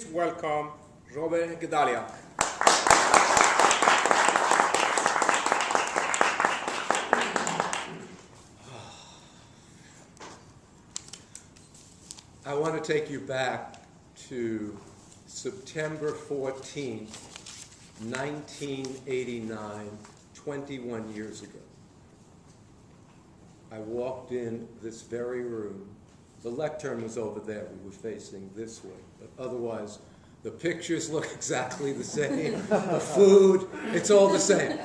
Welcome, Robert Gedalia. I want to take you back to September 14th, 1989, 21 years ago. I walked in this very room. The lectern was over there. We were facing this way. But otherwise, the pictures look exactly the same. The food, it's all the same.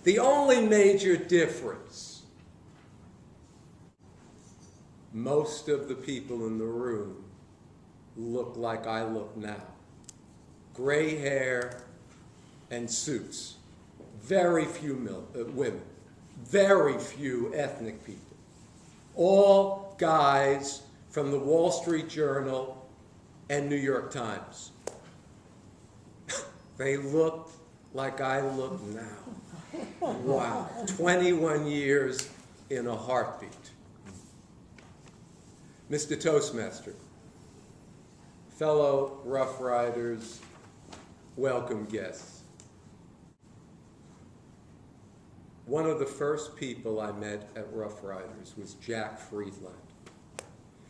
The only major difference, most of the people in the room look like I look now. Gray hair and suits. Very few women. Very few ethnic people. All guys from the Wall Street Journal and New York Times. They look like I look now. Wow, 21 years in a heartbeat. Mr. Toastmaster, fellow Roughriders, welcome guests. One of the first people I met at Roughriders was Jack Friedland.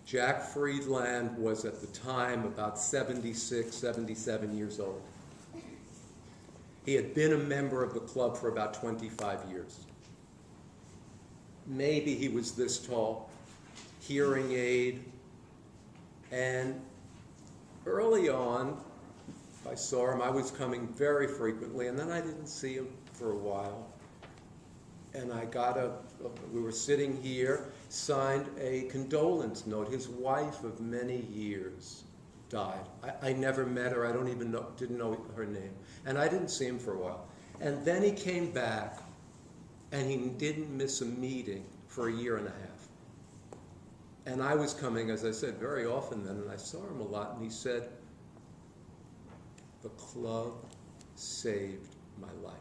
Jack Friedland was at the time about 76, 77 years old. He had been a member of the club for about 25 years. Maybe he was this tall, hearing aid, and early on, I saw him. I was coming very frequently, and then I didn't see him for a while. And I got we were sitting here, signed a condolence note. His wife of many years died. I never met her. I didn't know her name. And I didn't see him for a while. And then he came back, and he didn't miss a meeting for a year and a half. And I was coming, as I said, very often then, and I saw him a lot, and he said, "The club saved my life."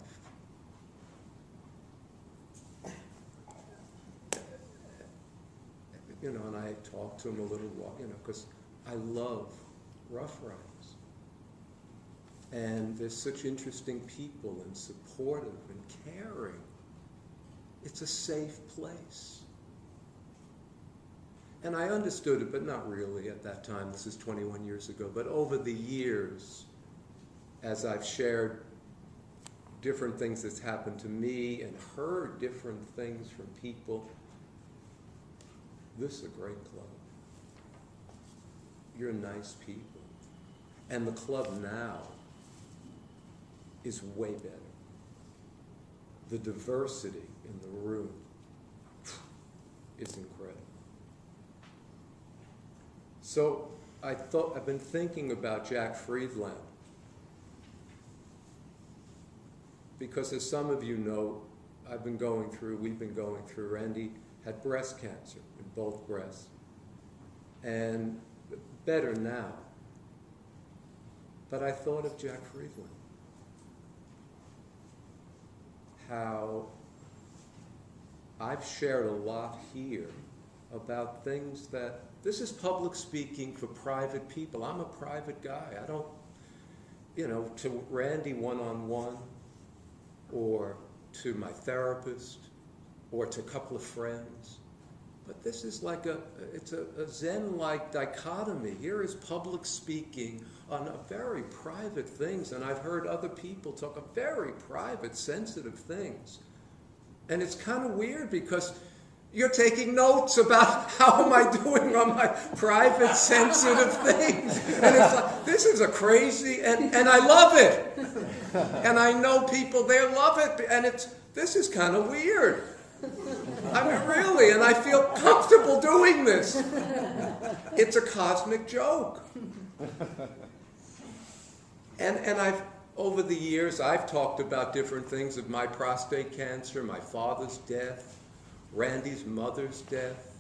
You know, and I talked to him a little while, you know, because I love Rough Riders. And they're such interesting people and supportive and caring. It's a safe place. And I understood it, but not really at that time. This is 21 years ago. But over the years, as I've shared different things that's happened to me and heard different things from people, this is a great club. You're nice people. And the club now is way better. The diversity in the room is incredible. So I've been thinking about Jack Friedland because, as some of you know, we've been going through, Randy had breast cancer in both breasts, and better now. But I thought of Jack Friedland, how I've shared a lot here about things that, this is public speaking for private people. I'm a private guy. I don't, to Randy one-on-one, or to my therapist, or to a couple of friends. But this is like it's a Zen-like dichotomy. Here is public speaking on very private things, and I've heard other people talk of very private, sensitive things. And it's kind of weird because you're taking notes about how am I doing on my private, sensitive things. And it's like, this is a crazy, and I love it. And I know people there love it, and this is kind of weird. I mean, really, and I feel comfortable doing this. It's a cosmic joke. And over the years, I've talked about different things of my prostate cancer, my father's death, Randy's mother's death,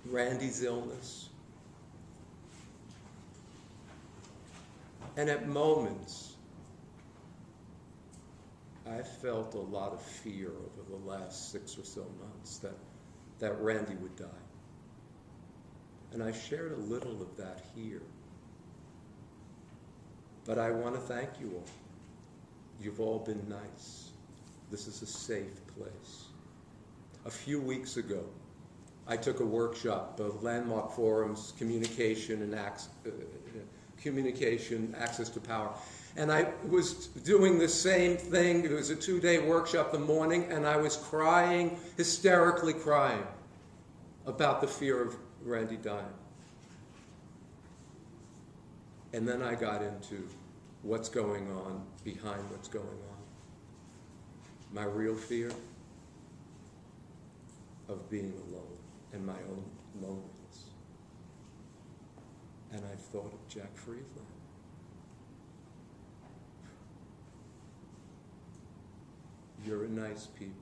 Randy's illness. And at moments, I felt a lot of fear over the last 6 or so months that Randy would die. And I shared a little of that here. But I want to thank you all. You've all been nice. This is a safe place. A few weeks ago, I took a workshop of Landmark Forum's communication and access to power. And I was doing the same thing. It was a 2-day workshop in the morning, and I was crying, hysterically crying, about the fear of Randy dying. And then I got into what's going on behind what's going on. My real fear of being alone and my own loneliness. And I thought of Jack Friedland. You're a nice people.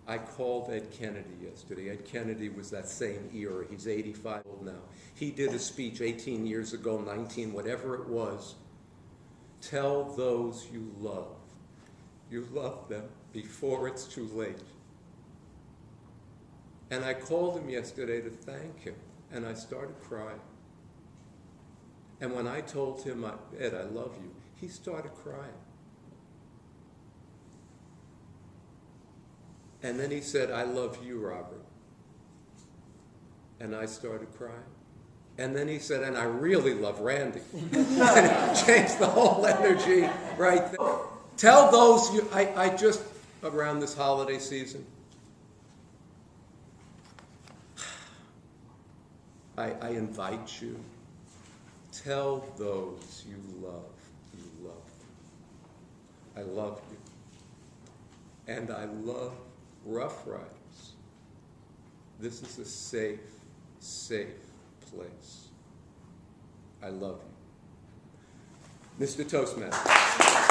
I called Ed Kennedy yesterday. Ed Kennedy was that same era. He's 85 old now. He did a speech 18 years ago, 19, whatever it was. Tell those you love them before it's too late. And I called him yesterday to thank him, and I started crying. And when I told him, Ed, I love you, he started crying. And then he said, I love you, Robert. And I started crying. And then he said, and I really love Randy. And it changed the whole energy right there. Tell those you, I just, around this holiday season, I invite you, tell those you love them. I love you. And I love Roughriders. This is a safe, safe place. I love you. Mr. Toastmaster.